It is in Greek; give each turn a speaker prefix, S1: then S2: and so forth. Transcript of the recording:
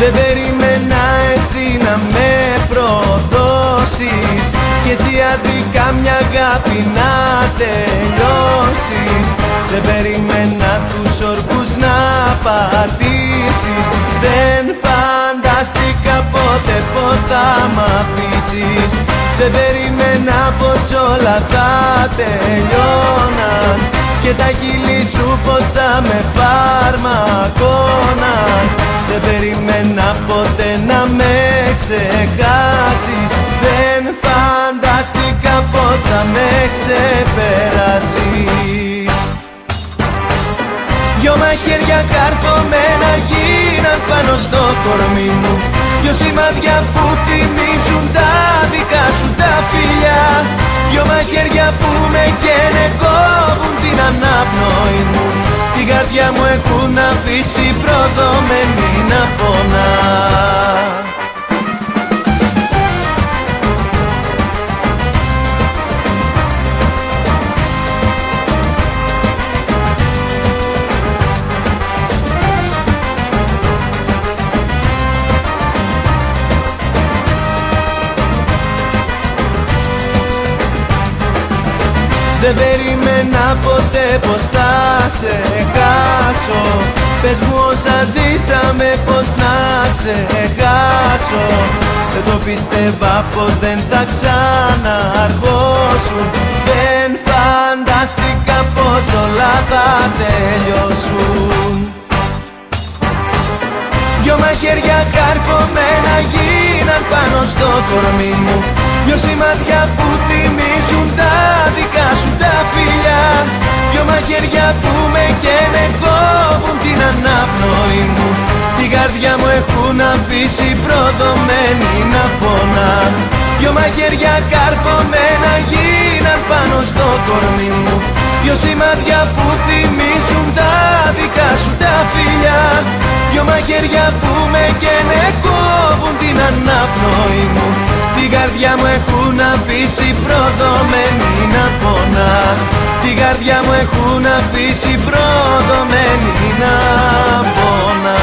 S1: Δεν περίμενα εσύ να με προδώσεις κι έτσι αντικά μια αγάπη να τελειώσεις. Δεν περίμενα τους ορκούς να πατήσεις. Δεν φαντάστηκα ποτέ πως θα μ' αφήσεις. Δεν περίμενα πως όλα θα τελειώναν και τα χείλη σου πως θα με φαρμακώναν. Δεν περίμενα ποτέ να με ξεχάσεις. Δεν φαντάστηκα πως θα με ξεπεράσεις. Δυο μαχαίρια καρφωμένα γίναν πάνω στο κορμί μου. Δυο σημάδια που θυμίζουν τα δικά σου τα φιλιά. Δυο μαχαίρια που με καίνε, κόβουν την αναπνοή μου. Την καρδιά μου έχουν αφήσει προδομένη να πονά. Δεν περίμενα ποτέ πως θα σε χάσω. Πες μου όσα ζήσαμε πως να ξεχάσω. Δεν το πίστευα πως δεν θα ξαναρχώσουν. Δεν φαντάστηκα πως όλα θα τελειώσουν. Δυο μαχαίρια καρφωμένα γίναν πάνω στο κορμί μου. Δυο σημάδια που θυμίζουν τα δικά σου τα φιλιά. Δυο μαχαίρια που με καίνε, κόβουν την αναπνοή μου. Την καρδιά μου έχουν αφήσει προδομένη να πονά. Δυο μαχαίρια καρφωμένα γίναν πάνω στο κορμί μου. Δυο σημάδια που θυμίζουν τα δικά σου τα φιλιά. Δυο μαχαίρια που με καίνε, κόβουν την αναπνοή μου. Την καρδιά μου έχουν αφήσει προδομένη να πονά. Την καρδιά μου έχουν αφήσει προδομένη να πονά.